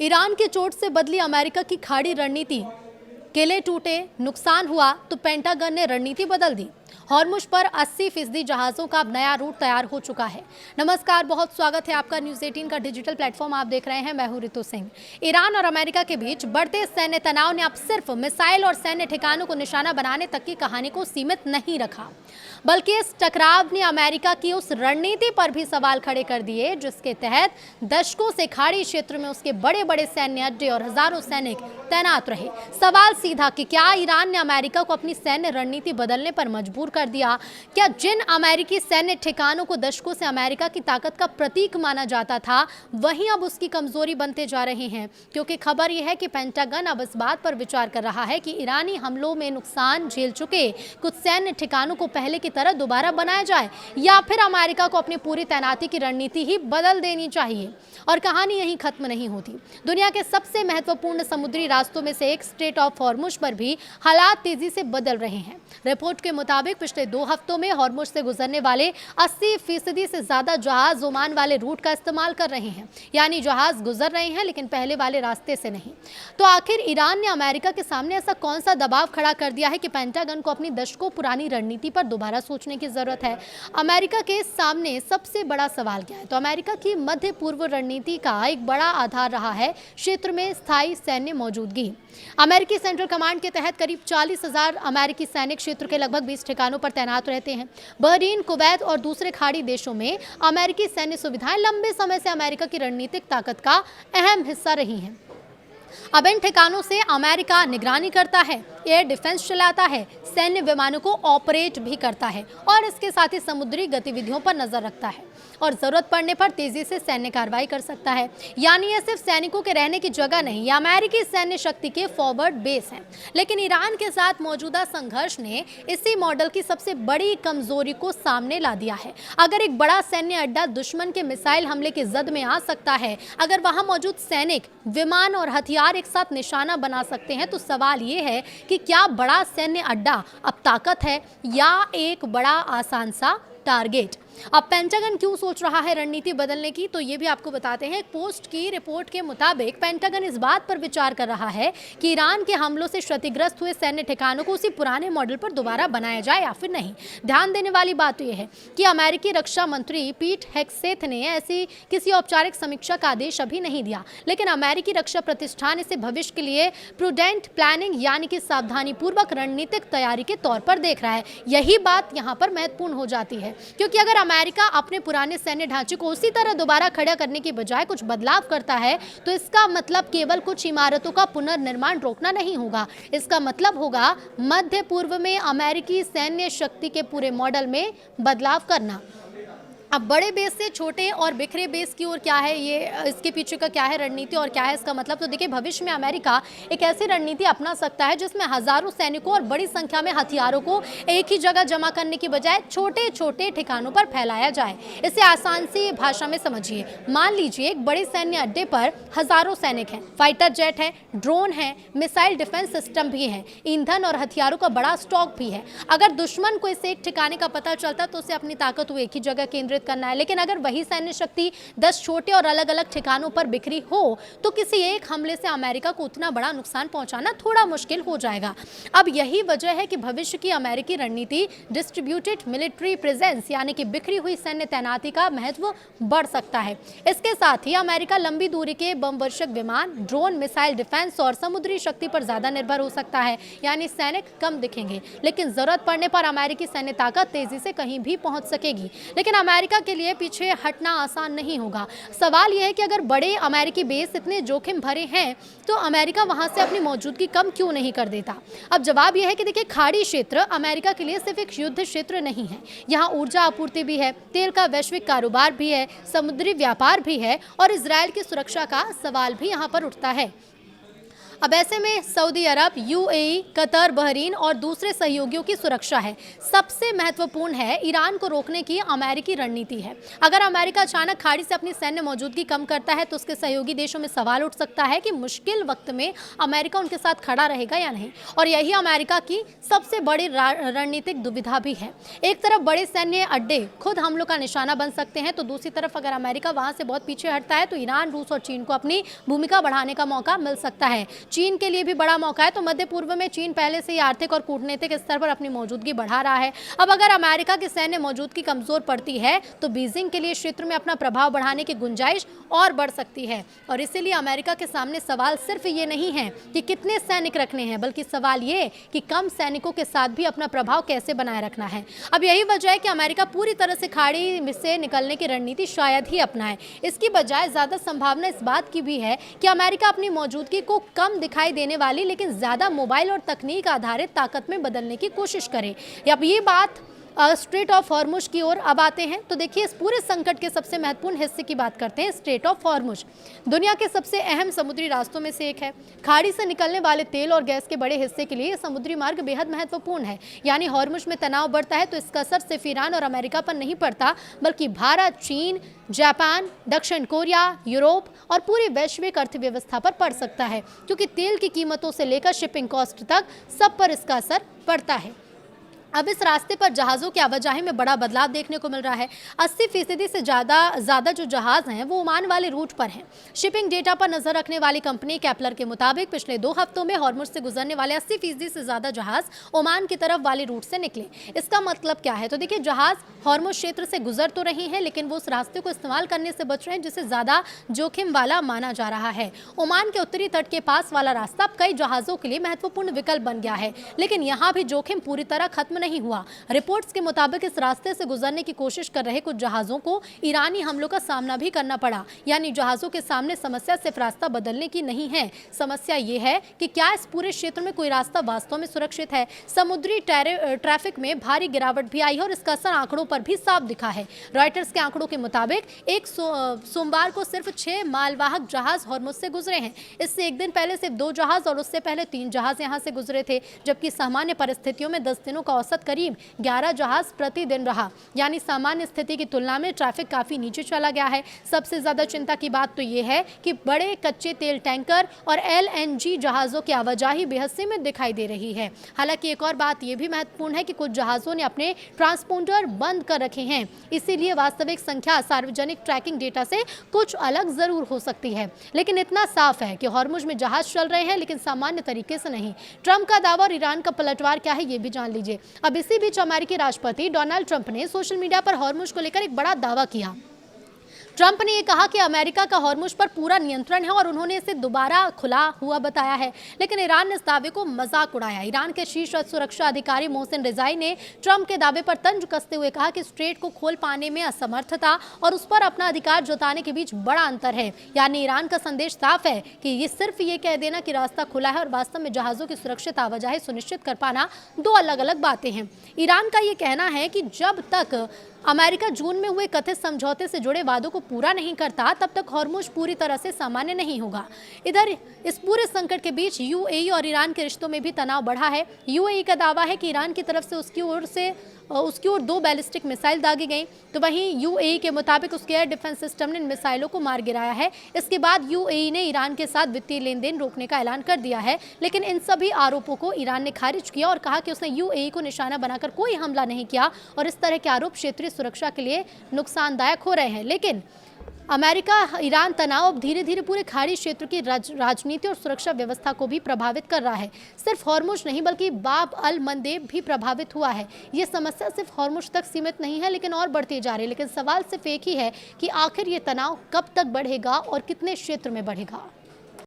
Iran की चोट से बदली अमेरिका की खाड़ी रणनीति। किले टूटे, नुकसान हुआ तो पेंटागन ने रणनीति बदल दी। हॉर्मुज पर 80% जहाजों का अब नया रूट तैयार हो चुका है। नमस्कार, बहुत स्वागत है आपका न्यूज़ 18 का डिजिटल प्लेटफॉर्म आप देख रहे हैं। मैं हूं रितु सिंह। ईरान और अमेरिका के बीच बढ़ते सैन्य तनाव ने अब सिर्फ मिसाइल और सैन्य ठिकानों को निशाना बनाने तक की कहानी को सीमित नहीं रखा, बल्कि इस टकराव ने अमेरिका की उस रणनीति पर भी सवाल खड़े कर दिए जिसके तहत दशकों से खाड़ी क्षेत्र में उसके बड़े बड़े सैन्य अड्डे और हजारों सैनिक तैनात रहे। सवाल सीधा कि क्या ईरान ने अमेरिका को अपनी सैन्य रणनीति बदलने पर मजबूर कर दिया? क्या जिन अमेरिकी सैन्य ठिकानों को दशकों से अमेरिका की ताकत का प्रतीक माना जाता था, वहीं अब उसकी कमजोरी बनते जा रहे हैं? क्योंकि खबर यह है कि पेंटागन अब इस बात पर विचार कर रहा है कि ईरानी हमलों में नुकसान झेल चुके कुछ सैन्य ठिकानों को पहले की तरह दोबारा बनाया जाए, या फिर अमेरिका को अपनी पूरी तैनाती की रणनीति ही बदल देनी चाहिए। और कहानी यहीं खत्म नहीं होती। दुनिया के सबसे महत्वपूर्ण समुद्री रास्तों में से एक स्ट्रेट ऑफ हॉर्मुज पर भी हालात तेजी से बदल रहे हैं। रिपोर्ट के मुताबिक पिछले 2 हफ्तों में हॉर्मुज से गुजरने वाले 80% से ज्यादा जहाज ओमान वाले रूट का इस्तेमाल कर रहे हैं, यानी जहाज गुजर रहे हैं लेकिन पहले वाले रास्ते से नहीं। तो आखिर ईरान ने अमेरिका के सामने ऐसा कौन सा दबाव खड़ा कर दिया है कि पेंटागन को अपनी दशकों पुरानी रणनीति पर दोबारा सोचने की जरूरत है? अमेरिका के सामने सबसे बड़ा सवाल क्या है? तो अमेरिका की मध्य पूर्व रणनीति का एक बड़ा आधार रहा है क्षेत्र में स्थायी सैन्य मौजूदगी। अमेरिकी सेंट्रल कमांड के तहत करीब 40,000 अमेरिकी सैनिक क्षेत्र के लगभग 20 ठिकानों पर तैनात रहते हैं। बहरीन, कुवैत और दूसरे खाड़ी देशों में अमेरिकी सैन्य सुविधाएं लंबे समय से अमेरिका की रणनीतिक ताकत का अहम हिस्सा रही हैं। अब इन ठिकानों से अमेरिका निगरानी करता है, एयर डिफेंस चलाता है, सैन्य विमानों को ऑपरेट भी करता है और इसके साथ ही समुद्री गतिविधियों पर नजर रखता है और जरूरत पड़ने पर तेजी से सैन्य कार्रवाई कर सकता है। यानी यह सिर्फ सैनिकों के रहने की जगह नहीं, यह अमेरिकी सैन्य शक्ति के फॉरवर्ड बेस है। लेकिन ईरान के साथ मौजूदा संघर्ष ने इसी मॉडल की सबसे बड़ी कमजोरी को सामने ला दिया है। अगर एक बड़ा सैन्य अड्डा दुश्मन के मिसाइल हमले की जद में आ सकता है, अगर वहां मौजूद सैनिक, विमान और हथियार एक साथ निशाना बना सकते हैं, तो सवाल यह है कि क्या बड़ा सैन्य अड्डा अब ताकत है या एक बड़ा आसान सा टारगेट? अब पेंटागन क्यों सोच रहा है रणनीति बदलने की, तो ये भी आपको बताते हैं। एक पोस्ट की रिपोर्ट के मुताबिक पेंटागन इस बात पर विचार कर रहा है कि ईरान के हमलों से क्षतिग्रस्त हुए सैन्य ठिकानों को उसी पुराने मॉडल पर दोबारा बनाया जाए या फिर नहीं। ध्यान देने वाली बात तो यह है कि अमेरिकी रक्षा मंत्री पीट हेग्सेथ ने ऐसी किसी औपचारिक समीक्षा का आदेश अभी नहीं दिया, लेकिन अमेरिकी रक्षा प्रतिष्ठान इसे भविष्य के लिए प्रूडेंट प्लानिंग यानी कि सावधानीपूर्वक रणनीतिक तैयारी के तौर पर देख रहा है। यही बात यहाँ पर महत्वपूर्ण हो जाती है, क्योंकि अगर अमेरिका अपने पुराने सैन्य ढांचे को उसी तरह दोबारा खड़ा करने की बजाय कुछ बदलाव करता है, तो इसका मतलब केवल कुछ इमारतों का पुनर्निर्माण रोकना नहीं होगा। इसका मतलब होगा मध्य पूर्व में अमेरिकी सैन्य शक्ति के पूरे मॉडल में बदलाव करना। अब बड़े बेस से छोटे और बिखरे बेस की ओर क्या है, ये इसके पीछे का क्या है रणनीति और क्या है इसका मतलब? तो देखिए, भविष्य में अमेरिका एक ऐसी रणनीति अपना सकता है जिसमें हजारों सैनिकों और बड़ी संख्या में हथियारों को एक ही जगह जमा करने की बजाय छोटे छोटे ठिकानों पर फैलाया जाए। इसे आसान सी भाषा में समझिए। मान लीजिए एक बड़े सैन्य अड्डे पर हजारों सैनिक हैं, फाइटर जेट है, ड्रोन है, मिसाइल डिफेंस सिस्टम भी है, ईंधन और हथियारों का बड़ा स्टॉक भी है। अगर दुश्मन को इस एक ठिकाने का पता चलता तो उसे अपनी ताकत वो एक ही जगह केंद्रित करना है। लेकिन अगर वही सैन्य शक्ति 10 छोटे और अलग अलग ठिकानों पर बिखरी हो, तो किसी एक हमले से अमेरिका को उतना बड़ा नुकसान पहुंचाना थोड़ा मुश्किल हो जाएगा। अब यही वजह है कि भविष्य की अमेरिकी रणनीति डिस्ट्रीब्यूटेड मिलिट्री प्रेजेंस यानी कि बिखरी हुई सैन्य तैनाती का महत्व बढ़ सकता है। इसके साथ ही अमेरिका लंबी दूरी के बम वर्षक विमान, ड्रोन, मिसाइल डिफेंस और समुद्री शक्ति पर ज्यादा निर्भर हो सकता है। यानी सैनिक कम दिखेंगे, लेकिन जरूरत पड़ने पर अमेरिकी सैन्य ताकत तेजी से कहीं भी पहुंच सकेगी। लेकिन अमेरिका के लिए पीछे हटना आसान नहीं होगा। सवाल यह है कि अगर बड़े अमेरिकी बेस इतने जोखिम भरे हैं, तो अमेरिका वहां से अपनी मौजूदगी कम क्यों नहीं कर देता? अब जवाब यह है कि देखिए, खाड़ी क्षेत्र अमेरिका के लिए सिर्फ एक युद्ध क्षेत्र नहीं है। यहाँ ऊर्जा आपूर्ति भी है, तेल का वैश्विक कारोबार भी है, समुद्री व्यापार भी है और इजरायल की सुरक्षा का सवाल भी यहाँ पर उठता है। अब ऐसे में सऊदी अरब, यूएई, कतर, बहरीन और दूसरे सहयोगियों की सुरक्षा है। सबसे महत्वपूर्ण है ईरान को रोकने की अमेरिकी रणनीति है। अगर अमेरिका अचानक खाड़ी से अपनी सैन्य मौजूदगी कम करता है तो उसके सहयोगी देशों में सवाल उठ सकता है कि मुश्किल वक्त में अमेरिका उनके साथ खड़ा रहेगा या नहीं, और यही अमेरिका की सबसे बड़ी रणनीतिक दुविधा भी है। एक तरफ बड़े सैन्य अड्डे खुद हमलों का निशाना बन सकते हैं, तो दूसरी तरफ अगर अमेरिका वहां से बहुत पीछे हटता है तो ईरान, रूस और चीन को अपनी भूमिका बढ़ाने का मौका मिल सकता है। चीन के लिए भी बड़ा मौका है, तो मध्य पूर्व में चीन पहले से ही आर्थिक और कूटनीतिक स्तर पर अपनी मौजूदगी बढ़ा रहा है। अब अगर अमेरिका की सैन्य मौजूदगी कमजोर पड़ती है तो बीजिंग के लिए क्षेत्र में अपना प्रभाव बढ़ाने की गुंजाइश और बढ़ सकती है, और इसीलिए अमेरिका के सामने सवाल सिर्फ ये नहीं है कि कितने सैनिक रखने हैं, बल्कि सवाल ये कि कम सैनिकों के साथ भी अपना प्रभाव कैसे बनाए रखना है। अब यही वजह है कि अमेरिका पूरी तरह से खाड़ी से निकलने की रणनीति शायद ही अपनाए। इसकी बजाय ज्यादा संभावना इस बात की भी है कि अमेरिका अपनी मौजूदगी को कम दिखाई देने वाली लेकिन ज्यादा मोबाइल और तकनीक आधारित ताकत में बदलने की कोशिश करे। अब ये बात स्ट्रेट ऑफ हॉर्मुज की ओर अब आते हैं, तो देखिए इस पूरे संकट के सबसे महत्वपूर्ण हिस्से की बात करते हैं। स्ट्रेट ऑफ हॉर्मुज दुनिया के सबसे अहम समुद्री रास्तों में से एक है। खाड़ी से निकलने वाले तेल और गैस के बड़े हिस्से के लिए यह समुद्री मार्ग बेहद महत्वपूर्ण है। यानी हॉर्मुज में तनाव बढ़ता है तो इसका असर सिर्फ ईरान और अमेरिका पर नहीं पड़ता, बल्कि भारत, चीन, जापान, दक्षिण कोरिया, यूरोप और पूरी वैश्विक अर्थव्यवस्था पर पड़ सकता है, क्योंकि तेल की कीमतों से लेकर शिपिंग कॉस्ट तक सब पर इसका असर पड़ता है। अब इस रास्ते पर जहाज़ों की आवाजाही में बड़ा बदलाव देखने को मिल रहा है। 80% से ज़्यादा जो जहाज़ हैं वो ओमान वाले रूट पर हैं। शिपिंग डेटा पर नजर रखने वाली कंपनी कैप्लर के मुताबिक पिछले 2 हफ्तों में हॉर्मुज से गुजरने वाले 80% से ज़्यादा जहाज़ ओमान की तरफ वाले रूट से निकले। इसका मतलब क्या है? तो देखिए, जहाज़ हॉर्मुज क्षेत्र से गुजर तो रही हैं, लेकिन वो उस रास्ते को इस्तेमाल करने से बच रहे हैं जिसे ज़्यादा जोखिम वाला माना जा रहा है। ओमान के उत्तरी तट के पास वाला रास्ता अब कई जहाज़ों के लिए महत्वपूर्ण विकल्प बन गया है, लेकिन यहाँ भी जोखिम पूरी तरह खत्म नहीं हुआ। रिपोर्ट्स के मुताबिक इस रास्ते से गुजरने की कोशिश कर रहे कुछ जहाजों को ईरानी हमलों का सामना भी करना पड़ा। यानी जहाजों के सामने समस्या सिर्फ रास्ता बदलने की नहीं है, समस्या ये है कि क्या इस पूरे क्षेत्र में कोई रास्ता वास्तव में सुरक्षित है। समुद्री ट्रैफिक में भारी गिरावट भी आई है और इसका असर आंकड़ों पर भी साफ दिखा है। रॉयटर्स के आंकड़ों के मुताबिक एक सोमवार को सिर्फ 6 मालवाहक जहाज हॉर्मुज से गुजरे हैं। इससे एक दिन पहले सिर्फ 2 जहाज और उससे पहले 3 जहाज यहां से गुजरे थे, जबकि सामान्य परिस्थितियों में 10 दिनों का औसत करीब 11 जहाज प्रतिदिन रहा। यानी सामान्य स्थिति की तुलना में ट्रैफिक काफी नीचे चला गया है। सबसे ज्यादा चिंता की बात तो यह है कि बड़े कच्चे तेल टैंकर और एलएनजी जहाजों की आवाजाही बेहद सीमित दिखाई दे रही है। हालांकि एक और बात यह भी महत्वपूर्ण है कि कुछ जहाजों ने अपने ट्रांसपोंडर बंद कर रखे हैं, इसीलिए वास्तविक संख्या सार्वजनिक ट्रैकिंग डेटा से कुछ अलग जरूर हो सकती है। लेकिन इतना साफ है कि हॉर्मुज में जहाज चल रहे हैं, लेकिन सामान्य तरीके से नहीं। ट्रंप का दावा और ईरान का पलटवार क्या है, ये भी जान लीजिए। अब इसी बीच अमेरिकी राष्ट्रपति डोनाल्ड ट्रंप ने सोशल मीडिया पर हॉर्मुज को लेकर एक बड़ा दावा किया। ट्रंप ने यह कहा कि अमेरिका का हॉर्मुज पर पूरा नियंत्रण है और उन्होंने इसे दोबारा खुला हुआ बताया है, लेकिन ईरान ने इस दावे को मजाक उड़ाया। ईरान के शीर्ष सुरक्षा अधिकारी मोहसिन रिजाई ने ट्रंप के दावे पर तंज कसते हुए कहा कि स्ट्रेट को खोल पाने में असमर्थता और उस पर अपना अधिकार जताने के बीच बड़ा अंतर है। यानी ईरान का संदेश साफ है कि ये सिर्फ ये कह देना कि रास्ता खुला है और वास्तव में जहाजों की सुरक्षित आवाजाही सुनिश्चित कर पाना 2 अलग अलग बातें हैं। ईरान का ये कहना है कि जब तक अमेरिका जून में हुए कथित समझौते से जुड़े वादों को पूरा नहीं करता, तब तक हॉर्मुज पूरी तरह से सामान्य नहीं होगा। इधर इस पूरे संकट के बीच यूएई और ईरान के रिश्तों में भी तनाव बढ़ा है। यूएई का दावा है कि ईरान की तरफ से उसकी ओर 2 बैलिस्टिक मिसाइल दागी गई, तो वहीं यूएई के मुताबिक उसके एयर डिफेंस सिस्टम ने इन मिसाइलों को मार गिराया है। इसके बाद यूएई ने ईरान के साथ वित्तीय लेन देन रोकने का ऐलान कर दिया है, लेकिन इन सभी आरोपों को ईरान ने खारिज किया और कहा कि उसने यूएई को निशाना बनाकर कोई हमला नहीं किया और इस तरह के आरोप क्षेत्रीय सुरक्षा के लिए नुकसानदायक हो रहे हैं। लेकिन अमेरिका ईरान तनाव अब धीरे धीरे पूरे खाड़ी क्षेत्र की राजनीति और सुरक्षा व्यवस्था को भी प्रभावित कर रहा है। सिर्फ हॉर्मुज नहीं बल्कि बाब अल मंदेब भी प्रभावित हुआ है। ये समस्या सिर्फ हॉर्मुज तक सीमित नहीं है, लेकिन और बढ़ती जा रही है। लेकिन सवाल सिर्फ एक ही है कि आखिर ये तनाव कब तक बढ़ेगा और कितने क्षेत्र में बढ़ेगा।